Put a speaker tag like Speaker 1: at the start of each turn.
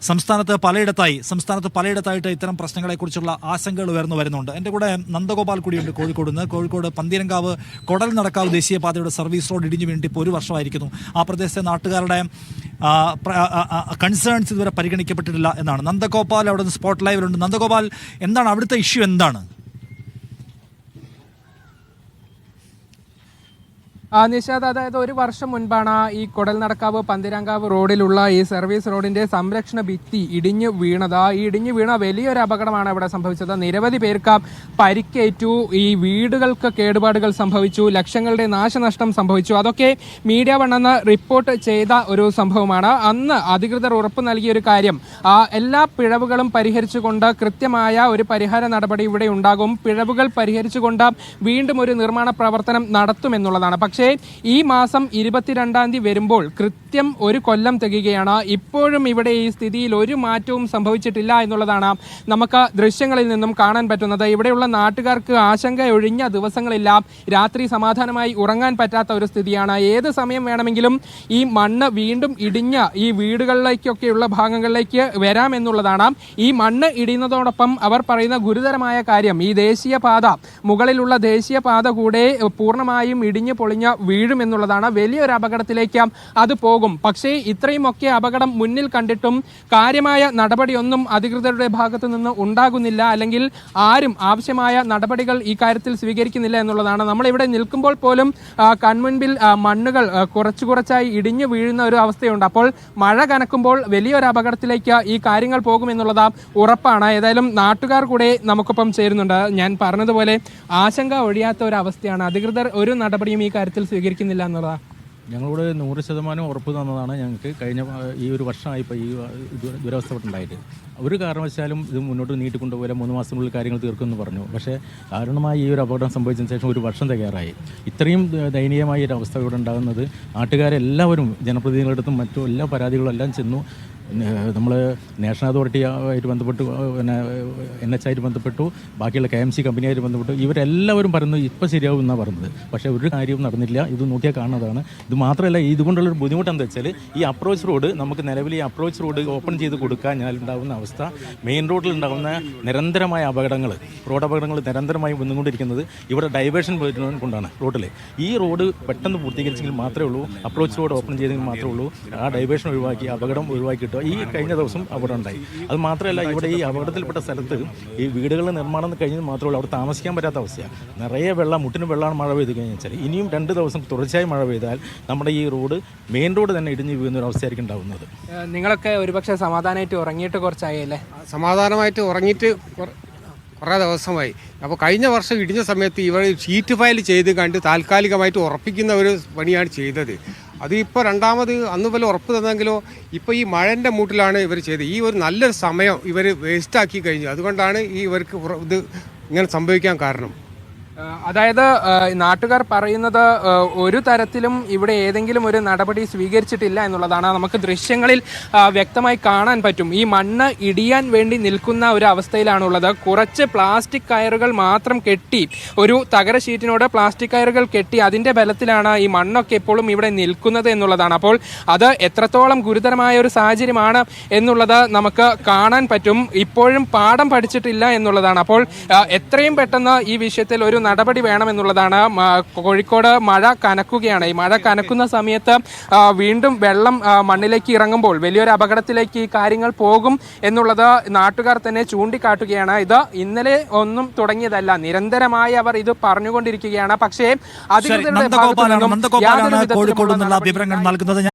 Speaker 1: സംസ്ഥാനത്ത് പലയിടത്തായിട്ട് ഇത്തരം പ്രശ്നങ്ങളെക്കുറിച്ചുള്ള ആശങ്കകൾ ഉയർന്നു വരുന്നുണ്ട്. എൻ്റെ കൂടെ നന്ദഗോപാൽ കൂടിയുണ്ട് കോഴിക്കോട് നിന്ന്. കോഴിക്കോട് പന്തീരങ്കാവ് കൊടൽനടക്കാവ് ദേശീയപാതയുടെ സർവീസ് റോഡ് ഇടിഞ്ഞു വീണിട്ട് ഇപ്പോൾ 1 വർഷമായിരിക്കുന്നു. ആ പ്രദേശത്തെ നാട്ടുകാരുടെ കൺസേൺസ് ഇതുവരെ പരിഗണിക്കപ്പെട്ടിട്ടില്ല എന്നാണ്. നന്ദഗോപാൽ അവിടെ നിന്ന് സ്പോട്ട് ലൈവിലുണ്ട്. നന്ദഗോപാൽ, എന്താണ് അവിടുത്തെ ഇഷ്യൂ? എന്താണ്?
Speaker 2: നിഷാദ്, അതായത് 1 വർഷം മുൻപാണ് ഈ കൊടൽനടക്കാവ് പന്തീരങ്കാവ് റോഡിലുള്ള ഈ സർവീസ് റോഡിന്റെ സംരക്ഷണ ഭിത്തി ഇടിഞ്ഞു വീണത്. ഈ ഇടിഞ്ഞു വീണ വലിയൊരു അപകടമാണ് ഇവിടെ സംഭവിച്ചത്. നിരവധി പേർക്ക് പരിക്കേറ്റു, ഈ വീടുകൾക്ക് കേടുപാടുകൾ സംഭവിച്ചു, ലക്ഷങ്ങളുടെ നാശനഷ്ടം സംഭവിച്ചു. അതൊക്കെ മീഡിയ വൺ എന്ന് റിപ്പോർട്ട് ചെയ്ത ഒരു സംഭവമാണ്. അന്ന് അധികൃതർ ഉറപ്പ് നൽകിയ ഒരു കാര്യം, എല്ലാ പിഴവുകളും പരിഹരിച്ചുകൊണ്ട് കൃത്യമായ ഒരു പരിഹാര നടപടി ഇവിടെ ഉണ്ടാകും, പിഴവുകൾ പരിഹരിച്ചുകൊണ്ട് വീണ്ടും ഒരു നിർമ്മാണ പ്രവർത്തനം നടത്തുമെന്നുള്ളതാണ്. പക്ഷേ ഈ മാസം 22-ാം തീയതി വരുമ്പോൾ കൃത്യം 1 കൊല്ലം തികയുകയാണ്. ഇപ്പോഴും ഇവിടെ ഈ സ്ഥിതിയിൽ ഒരു മാറ്റവും സംഭവിച്ചിട്ടില്ല എന്നുള്ളതാണ് നമുക്ക് ദൃശ്യങ്ങളിൽ നിന്നും കാണാൻ പറ്റുന്നത്. ഇവിടെയുള്ള നാട്ടുകാർക്ക് ആശങ്കയൊഴിഞ്ഞ ദിവസങ്ങളില്ല. രാത്രി സമാധാനമായി ഉറങ്ങാൻ പറ്റാത്ത ഒരു സ്ഥിതിയാണ്. ഏത് സമയം വേണമെങ്കിലും ഈ മണ്ണ് വീണ്ടും ഇടിഞ്ഞ് ഈ വീടുകളിലേക്കൊക്കെയുള്ള ഭാഗങ്ങളിലേക്ക് വരാമെന്നുള്ളതാണ്. ഈ മണ്ണ് ഇടിയുന്നതോടൊപ്പം അവർ പറയുന്ന ഗുരുതരമായ കാര്യം, ഈ ദേശീയപാത, മുകളിലുള്ള ദേശീയപാത കൂടെ പൂർണ്ണമായും ഇടിഞ്ഞു പൊളിഞ്ഞ വീഴുമെന്നുള്ളതാണ്. വലിയൊരു അപകടത്തിലേക്ക് അത് പോകും. പക്ഷേ ഇത്രയുമൊക്കെ അപകടം മുന്നിൽ കണ്ടിട്ടും കാര്യമായ നടപടിയൊന്നും അധികൃതരുടെ ഭാഗത്തു നിന്ന് ഉണ്ടാകുന്നില്ല, അല്ലെങ്കിൽ ആരും ആവശ്യമായ നടപടികൾ ഈ കാര്യത്തിൽ സ്വീകരിക്കുന്നില്ല എന്നുള്ളതാണ്. നമ്മളിവിടെ നിൽക്കുമ്പോൾ പോലും കൺമുൻപിൽ മണ്ണുകൾ കുറച്ചായി ഇടിഞ്ഞു വീഴുന്ന ഒരു അവസ്ഥയുണ്ട്. അപ്പോൾ മഴ കനക്കുമ്പോൾ വലിയൊരു അപകടത്തിലേക്ക് ഈ കാര്യങ്ങൾ പോകുമെന്നുള്ളത് ഉറപ്പാണ്. ഏതായാലും നാട്ടുകാർ കൂടെ നമുക്കൊപ്പം ചേരുന്നുണ്ട്. ഞാൻ പറഞ്ഞതുപോലെ ആശങ്ക ഒഴിയാത്ത ഒരു അവസ്ഥയാണ്. അധികൃതർ ഒരു നടപടിയും ഈ കാര്യത്തിൽ സ്വീകരിക്കുന്നില്ല എന്നുള്ളതാണ്.
Speaker 3: ഞങ്ങളോട് 100% ഉറപ്പ് തന്നതാണ് ഞങ്ങൾക്ക് കഴിഞ്ഞ ഈ 1 വർഷമായിപ്പോൾ ഈ ദുരവസ്ഥപ്പെട്ടുണ്ടായിട്ട്. ഒരു കാരണവശാലും ഇത് മുന്നോട്ട് നീട്ടിക്കൊണ്ടുപോലെ 3 മാസത്തിനുള്ളിൽ കാര്യങ്ങൾ തീർക്കുമെന്ന് പറഞ്ഞു. പക്ഷേ കാരണമായി ഈ ഒരു അപകടം സംഭവിച്ചതിന് ശേഷം 1 വർഷം തികയാറായി. ഇത്രയും ദയനീയമായ ഒരു അവസ്ഥ ഇവിടെ ഉണ്ടാകുന്നത് നാട്ടുകാരെല്ലാവരും ജനപ്രതിനിധികളുടെ അടുത്തും മറ്റും എല്ലാ പരാതികളും എല്ലാം ചെന്നു. നമ്മൾ നാഷണൽ അതോറിറ്റിയായിട്ട് ബന്ധപ്പെട്ടു, പിന്നെ NH ആയിട്ട് ബന്ധപ്പെട്ടു, ബാക്കിയുള്ള KMC കമ്പനിയായിട്ട് ബന്ധപ്പെട്ടു. ഇവരെല്ലാവരും പറയുന്നത് ഇപ്പോൾ ശരിയാവും എന്നാണ് പറഞ്ഞത്. പക്ഷേ ഒരു കാര്യവും നടന്നില്ല. ഇത് നോക്കിയാൽ കാണുന്നതാണ്. ഇത് മാത്രമല്ല, ഇതുകൊണ്ടുള്ളൊരു ബുദ്ധിമുട്ട് എന്താ വെച്ചാൽ, ഈ അപ്രോച്ച് റോഡ് നമുക്ക് നിലവിൽ ഈ അപ്രോച്ച് റോഡ് ഓപ്പൺ ചെയ്ത് കൊടുക്കാൻ ഉണ്ടാകുന്ന അവസ്ഥ, മെയിൻ റോഡിൽ ഉണ്ടാകുന്ന നിരന്തരമായ അപകടങ്ങൾ, റോഡ് അപകടങ്ങൾ നിരന്തരമായി വന്നുകൊണ്ടിരിക്കുന്നത് ഇവിടെ ഡൈവേർഷൻ കൊണ്ടാണ്. റോഡിൽ ഈ റോഡ് പെട്ടെന്ന് പൂർത്തീകരിച്ചെങ്കിൽ മാത്രമേ ഉള്ളൂ, അപ്രോച്ച് റോഡ് ഓപ്പൺ ചെയ്തെങ്കിൽ മാത്രമേ ഉള്ളൂ ആ ഡൈവേർഷൻ ഒഴിവാക്കി അപകടം ഒഴിവാക്കിയിട്ട്. ഈ കഴിഞ്ഞ ദിവസം അപകടം ഉണ്ടായി. അത് മാത്രമല്ല, ഇവിടെ ഈ അപകടത്തിൽപ്പെട്ട സ്ഥലത്ത് ഈ വീടുകളുടെ നിർമ്മാണം കഴിഞ്ഞത് മാത്രമേ ഉള്ളൂ, അവിടെ താമസിക്കാൻ പറ്റാത്ത അവസ്ഥയാണ്. നിറയെ വെള്ളം, മുട്ടിന് വെള്ളമാണ് മഴ പെയ്ത് കഴിഞ്ഞാൽ. ഇനിയും 2 ദിവസം തുടർച്ചയായി മഴ പെയ്താൽ നമ്മുടെ ഈ റോഡ്, മെയിൻ റോഡ് തന്നെ ഇടിഞ്ഞു വീഴുന്ന ഒരു അവസ്ഥയായിരിക്കും ഉണ്ടാകുന്നത്.
Speaker 2: നിങ്ങളൊക്കെ ഒരുപക്ഷെ സമാധാനമായിട്ട് ഉറങ്ങിയിട്ട് കുറച്ചായല്ലേ?
Speaker 4: സമാധാനമായിട്ട് ഉറങ്ങിയിട്ട് കുറേ ദിവസമായി. അപ്പോൾ കഴിഞ്ഞ വർഷം ഇടിഞ്ഞ സമയത്ത് ഇവർ ഷീറ്റ് ഫയൽ ചെയ്ത് കണ്ട് താൽക്കാലികമായിട്ട് ഉറപ്പിക്കുന്ന ഒരു പണിയാണ് ചെയ്തത്. അത് ഇപ്പോൾ രണ്ടാമത് അന്ന് പോലെ ഉറപ്പ് തന്നെങ്കിലോ ഇപ്പോൾ ഈ മഴൻ്റെ മൂട്ടിലാണ് ഇവർ ചെയ്തത്. ഈ ഒരു നല്ലൊരു സമയം ഇവർ വേസ്റ്റാക്കി കഴിഞ്ഞു. അതുകൊണ്ടാണ് ഇവർക്ക് ഇത് ഇങ്ങനെ സംഭവിക്കാൻ കാരണം.
Speaker 2: അതായത് നാട്ടുകാർ പറയുന്നത് ഒരു തരത്തിലും ഇവിടെ ഏതെങ്കിലും ഒരു നടപടി സ്വീകരിച്ചിട്ടില്ല എന്നുള്ളതാണ്. നമുക്ക് ദൃശ്യങ്ങളിൽ വ്യക്തമായി കാണാൻ പറ്റും. ഈ മണ്ണ് ഇടിയാൻ വേണ്ടി നിൽക്കുന്ന ഒരു അവസ്ഥയിലാണുള്ളത്. കുറച്ച് പ്ലാസ്റ്റിക് കയറുകൾ മാത്രം കെട്ടി, ഒരു തകര ഷീറ്റിനോട് പ്ലാസ്റ്റിക് കയറുകൾ കെട്ടി അതിൻ്റെ ബലത്തിലാണ് ഈ മണ്ണൊക്കെ എപ്പോഴും ഇവിടെ നിൽക്കുന്നത് എന്നുള്ളതാണ്. അപ്പോൾ അത് എത്രത്തോളം ഗുരുതരമായ ഒരു സാഹചര്യമാണ് എന്നുള്ളത് നമുക്ക് കാണാൻ പറ്റും. ഇപ്പോഴും പാഠം പഠിച്ചിട്ടില്ല എന്നുള്ളതാണ്. അപ്പോൾ എത്രയും പെട്ടെന്ന് ഈ വിഷയത്തിൽ ഒരു നടപടി വേണമെന്നുള്ളതാണ്. കോഴിക്കോട് മഴ കനക്കുകയാണ്. ഈ മഴ കനക്കുന്ന സമയത്ത് വീണ്ടും വെള്ളം മണ്ണിലേക്ക് ഇറങ്ങുമ്പോൾ വലിയൊരു അപകടത്തിലേക്ക് ഈ കാര്യങ്ങൾ പോകും എന്നുള്ളത് നാട്ടുകാർ തന്നെ ചൂണ്ടിക്കാട്ടുകയാണ്. ഇത് ഇന്നലെ ഒന്നും തുടങ്ങിയതല്ല, നിരന്തരമായി അവർ ഇത് പറഞ്ഞുകൊണ്ടിരിക്കുകയാണ്. പക്ഷേ അധികൃതരുടെ ഭാഗത്തു നിന്നും യാതൊരു വിധത്തിലുള്ള